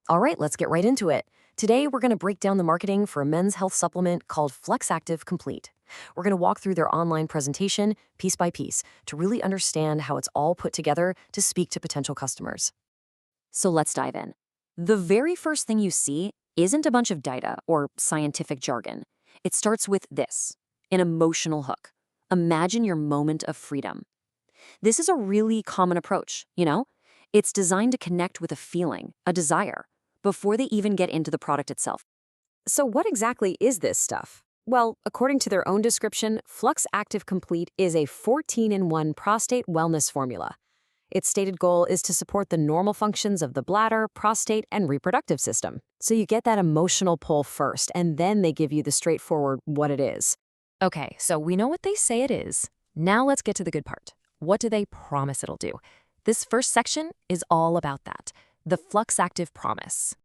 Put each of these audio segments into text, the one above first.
All right, let's get right into it. Today, we're going to break down the marketing for a men's health supplement called Fluxactive Complete. We're going to walk through their online presentation piece by piece to really understand how it's all put together to speak to potential customers. So let's dive in. The very first thing you see isn't a bunch of data or scientific jargon. It starts with this, an emotional hook. Imagine your moment of freedom. This is a really common approach, you know? It's designed to connect with a feeling, a desire, before they even get into the product itself. So what exactly is this stuff? Well, according to their own description, Fluxactive Complete is a 14-in-1 prostate wellness formula. Its stated goal is to support the normal functions of the bladder, prostate, and reproductive system. So you get that emotional pull first, and then they give you the straightforward what it is. Okay, so we know what they say it is. Now let's get to the good part. What do they promise it'll do? This first section is all about that, the Fluxactive promise.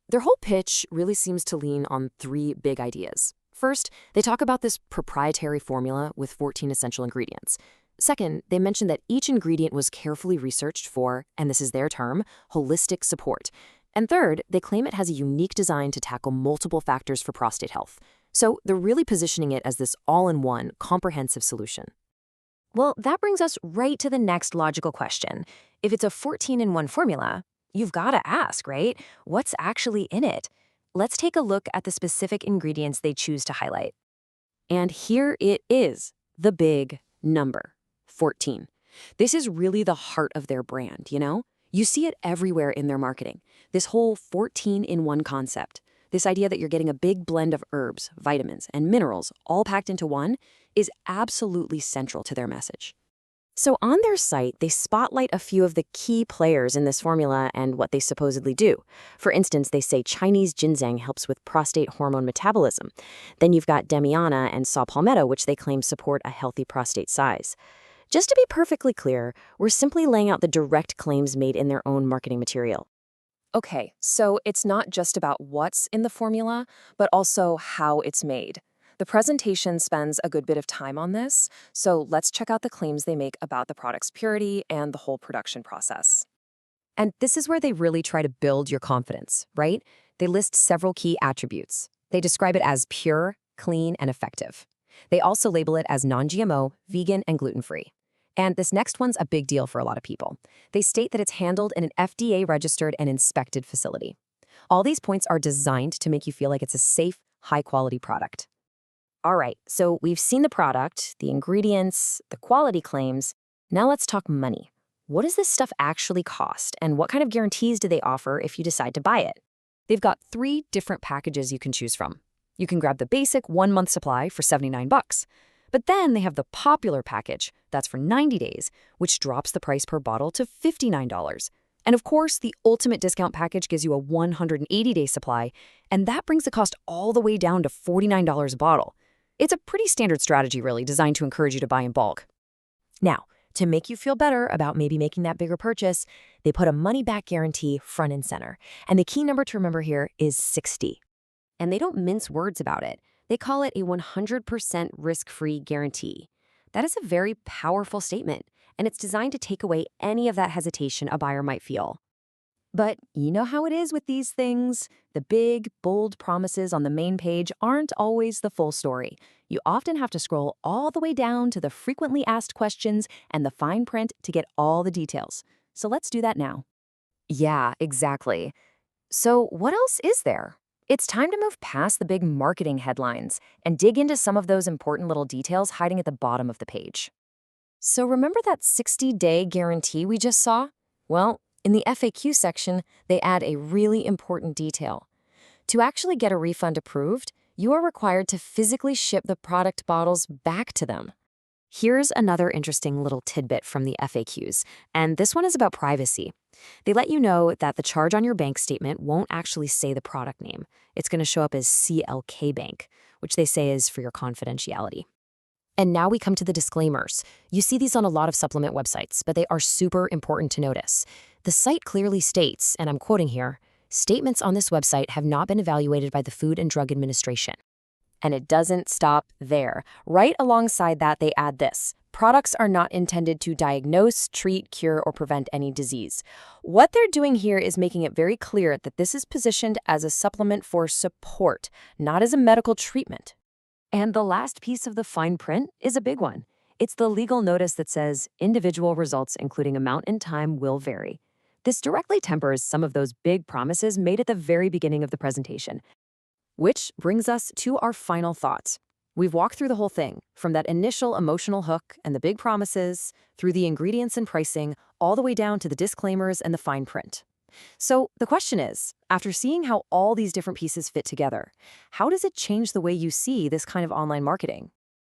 Their whole pitch really seems to lean on three big ideas. First, they talk about this proprietary formula with 14 essential ingredients. Second, they mention that each ingredient was carefully researched for, and this is their term, holistic support. And third, they claim it has a unique design to tackle multiple factors for prostate health. So they're really positioning it as this all-in-one, comprehensive solution. Well, that brings us right to the next logical question. If it's a 14-in-1 formula, you've got to ask, right? What's actually in it? Let's take a look at the specific ingredients they choose to highlight. And here it is, the big number, 14. This is really the heart of their brand, you know? You see it everywhere in their marketing. This whole 14-in-1 concept, this idea that you're getting a big blend of herbs, vitamins, and minerals all packed into one, is absolutely central to their message. So on their site, they spotlight a few of the key players in this formula and what they supposedly do. For instance, they say Chinese Ginseng helps with prostate hormone metabolism. Then you've got Damiana and Saw Palmetto, which they claim support a healthy prostate size. Just to be perfectly clear, we're simply laying out the direct claims made in their own marketing material. Okay, so it's not just about what's in the formula, but also how it's made. The presentation spends a good bit of time on this, so let's check out the claims they make about the product's purity and the whole production process. And this is where they really try to build your confidence, right? They list several key attributes. They describe it as pure, clean, and effective. They also label it as non-GMO, vegan, and gluten-free. And this next one's a big deal for a lot of people. They state that it's handled in an FDA-registered and inspected facility. All these points are designed to make you feel like it's a safe, high-quality product. All right, so we've seen the product, the ingredients, the quality claims. Now let's talk money. What does this stuff actually cost, and what kind of guarantees do they offer if you decide to buy it? They've got 3 different packages you can choose from. You can grab the basic 1-month supply for $79. But then they have the popular package, that's for 90 days, which drops the price per bottle to $59. And of course, the ultimate discount package gives you a 180-day supply, and that brings the cost all the way down to $49 a bottle. It's a pretty standard strategy, really, designed to encourage you to buy in bulk. Now, to make you feel better about maybe making that bigger purchase, they put a money-back guarantee front and center. And the key number to remember here is 60. And they don't mince words about it. They call it a 100% risk-free guarantee. That is a very powerful statement, and it's designed to take away any of that hesitation a buyer might feel. But you know how it is with these things. The big, bold promises on the main page aren't always the full story. You often have to scroll all the way down to the frequently asked questions and the fine print to get all the details. So let's do that now. Yeah, exactly. So what else is there? It's time to move past the big marketing headlines and dig into some of those important little details hiding at the bottom of the page. So remember that 60-day guarantee we just saw? Well, in the FAQ section, they add a really important detail. To actually get a refund approved, you are required to physically ship the product bottles back to them. Here's another interesting little tidbit from the FAQs, and this one is about privacy. They let you know that the charge on your bank statement won't actually say the product name. It's going to show up as CLK Bank, which they say is for your confidentiality. And now we come to the disclaimers. You see these on a lot of supplement websites, but they are super important to notice. The site clearly states, and I'm quoting here, "Statements on this website have not been evaluated by the Food and Drug Administration." And it doesn't stop there. Right alongside that, they add this. Products are not intended to diagnose, treat, cure, or prevent any disease. What they're doing here is making it very clear that this is positioned as a supplement for support, not as a medical treatment. And the last piece of the fine print is a big one. It's the legal notice that says individual results, including amount and time, will vary. This directly tempers some of those big promises made at the very beginning of the presentation. Which brings us to our final thoughts. We've walked through the whole thing, from that initial emotional hook and the big promises, through the ingredients and pricing, all the way down to the disclaimers and the fine print. So the question is, after seeing how all these different pieces fit together, how does it change the way you see this kind of online marketing?